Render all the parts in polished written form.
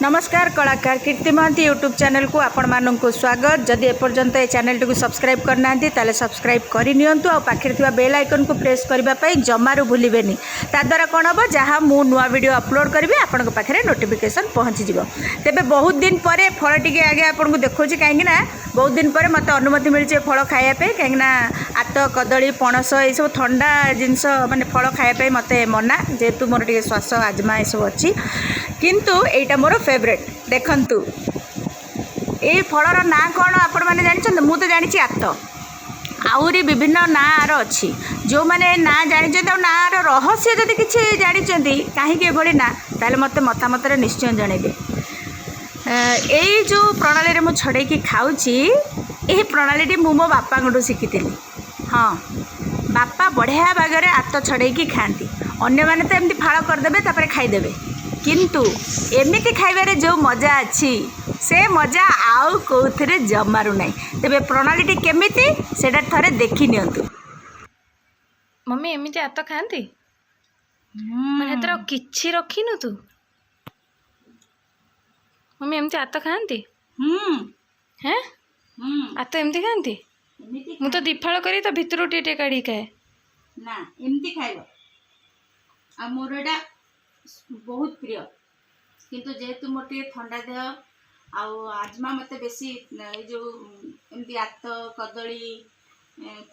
नमस्कार कलाकार कीर्ति Mahanti YouTube channel को आपण मानक स्वागत। जदि एपर्यंत ये चैनल टी सब्सक्राइब करना ताले सब्सक्राइब करनी आ पाखे बेल आइकन को प्रेस करने जमारू भूलें ताद्वारा कौन हम जहाँ मु नुआ वीडियो अपलोड करी आपण पाखे नोटिफिकेशन पहुँची तेरे बहुत दिन पर फल टी आगे आपको देखा कहीं बहुत दिन पर मत अनुमति मिली फल खायापे कहीं आत कदली पणस ये सब ठंडा जिनस माने फल खायापे मत मना जेहेतु मोर टे श्वास आजमा ये सब अच्छी किंतु एटा मोर फेवरेट देखंतु ए फलर ना कौन आपण मैंने जानते मु तो जानी आत आहरी विभिन्न नार अच्छी जो मैंने ना जानी ना रहस्य जदि किसी जानी कहीं ना ताले मत मतामत निश्चय जनइबे। यही जो प्रणाली मु छड़े खाऊँगी यही प्रणाली मु मो बापा शिखी। हाँ बापा बढ़िया बागरे आत छड़े खाती अन्य मैंने तो एमती फाड़ करदे तापर खाईदेवे किंतु एमिति खाइबारे जो मजा अच्छी से मजा आउ कौथिरे जमारू नहीं। तेबे प्रणाली केमिति सेटा थरे देखि नियंतु। मम्मी एमिति आत खाती माने तोरा किछि रखिनु तू मम्मी एमिति आत खाती हैं आत एमिति खाती मु तो दिफाळ करी तो भितरु टे काढी खाए ना एमिति खाइबो आ मोर एटा बहुत प्रिय किंतु जेहेतु मोर टे ठंडा देह आजमा मत बेसी जो एमती आत कदली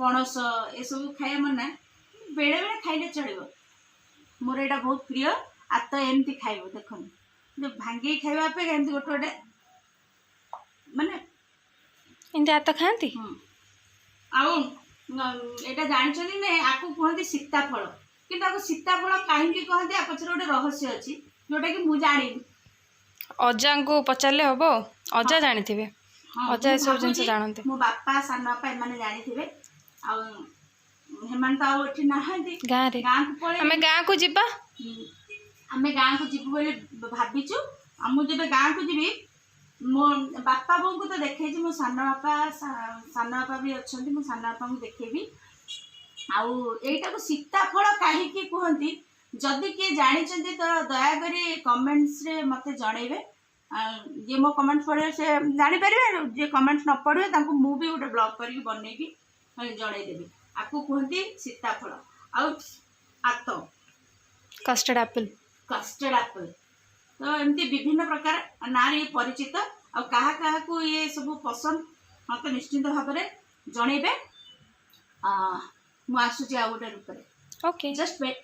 पणस ये सब खाए मना बेले बेले खाइले चलो मोर एटा बहुत प्रिय आत एमती खाइब देख जो भांगी खाइबा पे एमती गोटे गोटे माने एमती आत खाती एटा जानछनी ने आकु कहते सीताफल किंतु आकु सीताफल कहीं कहते आ पछरे गोटे रहस्य अच्छी जोटा कि मु जानी अजा को पचारे हम अजा जानी थे अजा ये सब जिन जानते मो बापा सान बापा एमाने जानी थे हेमान तो आठी ना गाँव रे आमे गाँव को जीबा आमे गाँव को जीवु बोले भाबीचु मु जब गाँव को जीवी मो बापा बो को तो देखे मो सान बापा भी अच्छा मो सान बापा को देखेबी आईटा को सीताफल कहीं कहती जदि किए जानी तो दयाकोरी कमेंट्स रे मते जनइबे जे मो कमेंट्स पढ़े से जानी पारे जे कमेंट्स न पढ़े तांको मु भी गोटे ब्लॉग करके बनइबी जनइदेबी आपको कहती सीताफल आत कस्टर्ड एप्पल तो एमती विभिन्न प्रकार ना ये परिचित आ को ये सब पसंद मत निश्चिंत भाव में जनइबे मु आसुची आ गोटे रूप ओके जस्ट वेट।